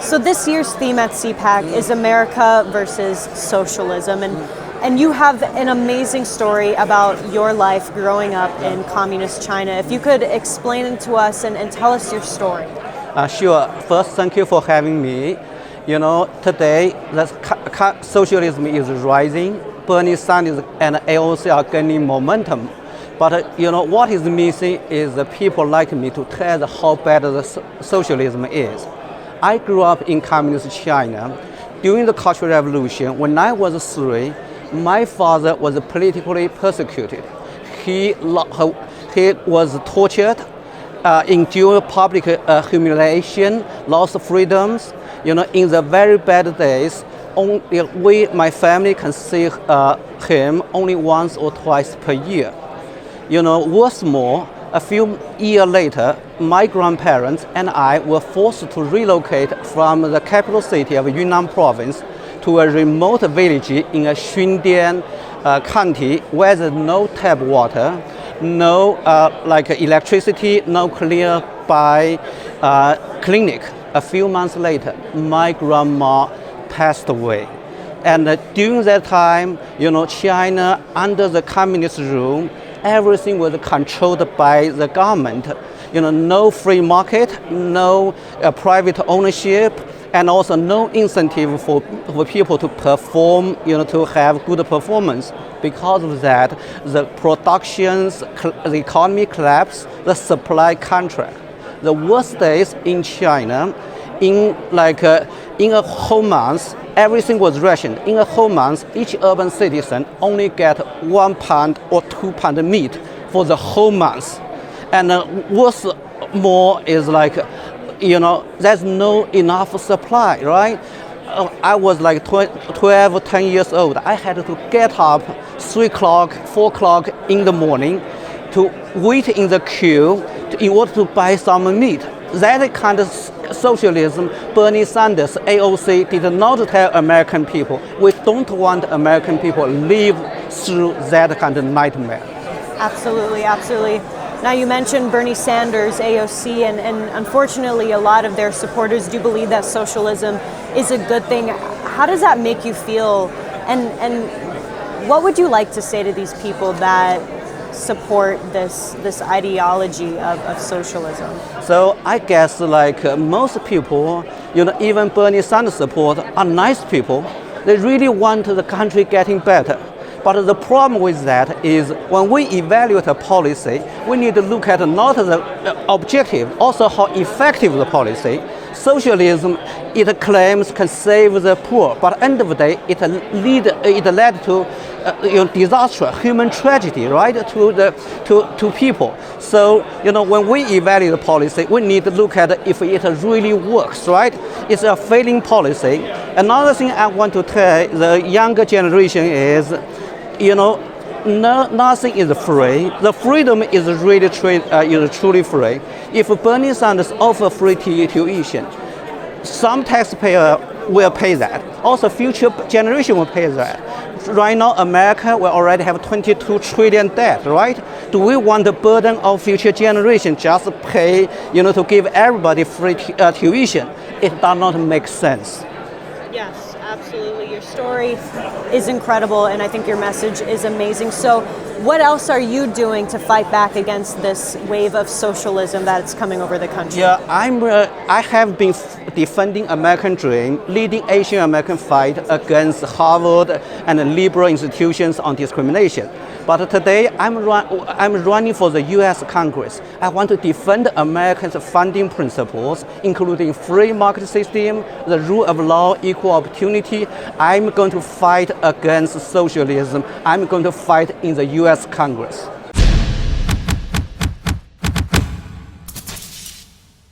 So this year's theme at CPAC is America versus socialism, and you have an amazing story about your life growing up in communist China. If you could explain it to us and tell us your story. Sure. First, thank you for having me. You know, today the socialism is rising. Bernie Sanders and AOC are gaining momentum. But you know what is missing is the people like me to tell us how bad the socialism is. I grew up in communist China. During the Cultural Revolution, when I was 3, my father was politically persecuted. He was tortured, endured public humiliation, lost freedoms. You know, in the very bad days, my family can see him only once or twice per year. You know, what's more, a few years later, my grandparents and I were forced to relocate from the capital city of Yunnan province to a remote village in a Xundian county where there's no tap water, no electricity, no clear-by clinic. A few months later, my grandma passed away. And during that time, you know, China, under the communist rule, everything was controlled by the government. You know, no free market, no private ownership, and also no incentive for people to perform, you know, to have good performance. Because of that, the the economy collapsed, the supply contract. The worst days in China, in a whole month, everything was rationed. In a whole month, each urban citizen only get 1 pound or 2 pound meat for the whole month. And what's more is you know, there's no enough supply, right? I was 12, 10 years old. I had to get up 3 o'clock, 4 o'clock in the morning to wait in the queue in order to buy some meat. That kind of socialism, Bernie Sanders, AOC did not tell American people. We don't want American people live through that kind of nightmare. Absolutely, absolutely. Now you mentioned Bernie Sanders, AOC, and unfortunately a lot of their supporters do believe that socialism is a good thing. How does that make you feel? And what would you like to say to these people that support this ideology of socialism? So I guess most people, you know, even Bernie Sanders support are nice people. They really want the country getting better. But the problem with that is when we evaluate a policy, we need to look at not the objective, also how effective the policy. Socialism, it claims can save the poor, but at the end of the day, it led to disaster, human tragedy, right, to people. So, you know, when we evaluate the policy, we need to look at if it really works, right? It's a failing policy. Another thing I want to tell the younger generation is, you know, nothing is free. The freedom is really truly free. If Bernie Sanders offer free tuition, some taxpayer will pay that. Also, future generation will pay that. Right now, America will already have 22 trillion debt, right? Do we want the burden of future generation just pay, you know, to give everybody free tuition? It does not make sense. Yes, absolutely. Your story is incredible, and I think your message is amazing. So what else are you doing to fight back against this wave of socialism that's coming over the country? Yeah, I have been defending American dream, leading Asian American fight against Harvard and liberal institutions on discrimination. But today I'm running for the U.S. Congress. I want to defend Americans' founding principles, including free market system, the rule of law, equal opportunity. I'm going to fight against socialism. I'm going to fight in the U.S. Congress.